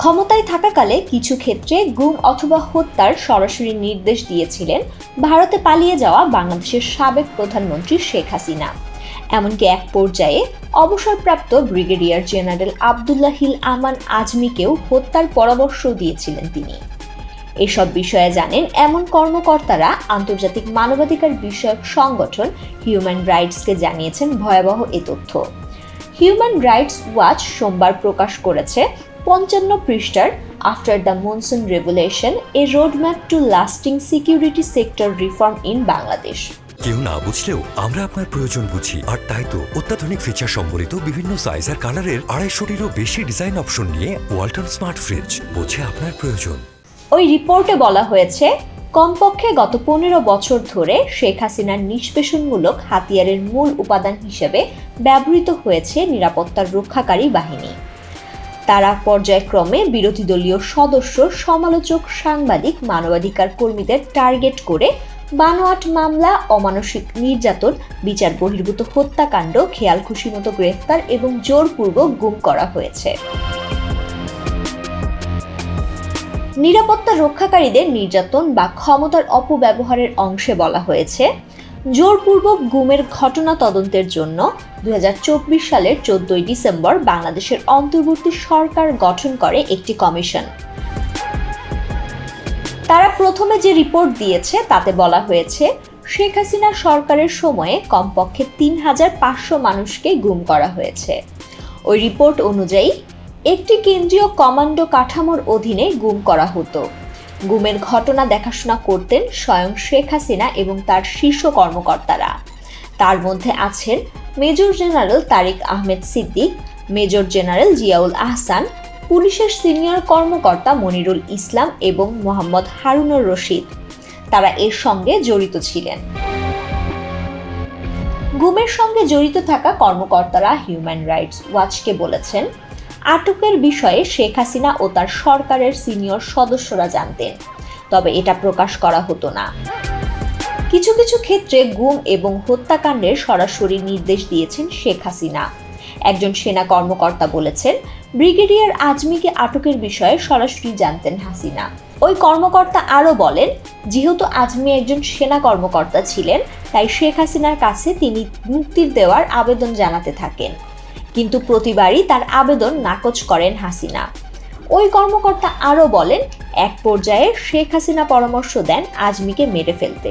ক্ষমতায় থাকাকালে কিছু ক্ষেত্রে গুম অথবা হত্যার সরাসরি নির্দেশ দিয়েছিলেন ভারতে পালিয়ে যাওয়া বাংলাদেশের সাবেক প্রধানমন্ত্রী শেখ হাসিনা। এমনকি এক পর্যায়ে অবসরপ্রাপ্ত ব্রিগেডিয়ার জেনারেল আবদুল্লাহিল আমান আজমিকেও হত্যার পরামর্শ দিয়েছিলেন তিনি। এসব বিষয়ে জানেন এমন কর্মকর্তারা আন্তর্জাতিক মানবাধিকার বিষয়ক সংগঠন হিউম্যান রাইটসকে জানিয়েছেন ভয়াবহ এ তথ্য। হিউম্যান রাইটস ওয়াচ সোমবার প্রকাশ করেছে 55 পৃষ্ঠার after the monsoon revolution a roadmap to lasting security sector reform in Bangladesh. কেউ না বুঝলেও আমরা আপনার প্রয়োজন বুঝি, আর তাই তো অত্যাধুনিক ফিচার সম্বলিত বিভিন্ন সাইজ আর কালারের 250-টিরও বেশি ডিজাইন অপশন নিয়ে ওয়ালটন স্মার্ট ফ্রিজ বোঝে আপনার প্রয়োজন। ওই রিপোর্টে বলা হয়েছে, কমপক্ষে গত 15 বছর ধরে শেখ হাসিনার নিষ্পেষণমূলক হাতিয়ারের মূল উপাদান হিসেবে ব্যবহৃত হয়েছে নিরাপত্তার রক্ষাকারী বাহিনী। তারা পর্যায়ক্রমে বিরোধী দলীয় সদস্য, সমালোচক, সাংবাদিক, মানবাধিকার কর্মীদের টার্গেট করে বানোয়াট মামলা, অমানসিক নির্যাতন, বিচার বহির্ভূত হত্যাকাণ্ড, খেয়াল খুশিমতো গ্রেফতার এবং জোরপূর্বক গুম করা হয়েছে। নিরাপত্তা রক্ষাকারীদের নির্যাতন বা ক্ষমতার অপব্যবহারের অংশে বলা হয়েছে, জোরপূর্বক গুমের ঘটনা তদন্তের জন্য 2024 সালের 14 ডিসেম্বর বাংলাদেশের অন্তর্বর্তী সরকার গঠন করে একটি কমিশন। তারা প্রথমে যে রিপোর্ট দিয়েছে তাতে বলা হয়েছে, শেখ হাসিনা সরকারের সময়ে কমপক্ষে 3500 মানুষকে গুম করা হয়েছে। ওই রিপোর্ট অনুযায়ী একটি কেন্দ্রীয় কমান্ডো কাঠামোর অধীনে গুম করা হতো। গুমের ঘটনা দেখাশোনা করতেন স্বয়ং শেখ হাসিনা এবং তার শীর্ষ কর্মকর্তারা। তার মধ্যে আছেন major general Tariq Ahmed Siddique, major general Ziaul Ahsan, পুলিশের সিনিয়র কর্মকর্তা মনিরুল ইসলাম এবং মোহাম্মদ হারুনুর রশিদ। তারা এর সঙ্গে জড়িত ছিলেন। গুমের সঙ্গে জড়িত থাকা কর্মকর্তারা হিউম্যান রাইটস ওয়াচকে বলেছেন, আটকের বিষয়ে শেখ হাসিনা ও তার সরকারের সিনিয়র সদস্যরা জানতেন, তবে এটা প্রকাশ করা হতো না। কিছু কিছু ক্ষেত্রে গুম এবং হত্যাকাণ্ডের সরাসরি নির্দেশ দিয়েছেন শেখ হাসিনা। একজন সেনা কর্মকর্তা বলেছেন, ব্রিগেডিয়ার আজমিকে আটকের বিষয়ে সরাসরি জানতেন হাসিনা। ওই কর্মকর্তা আরও বলেন, যেহেতু আজমি একজন সেনা কর্মকর্তা ছিলেন, তাই শেখ হাসিনার কাছে তিনি মুক্তির দেওয়ার আবেদন জানাতে থাকেন, কিন্তু প্রতিবারই তার আবেদন নাকচ করেন হাসিনা। ওই কর্মকর্তা আরও বলেন, এক পর্যায়ে শেখ হাসিনা পরামর্শ দেন আজমিকে মেরে ফেলতে।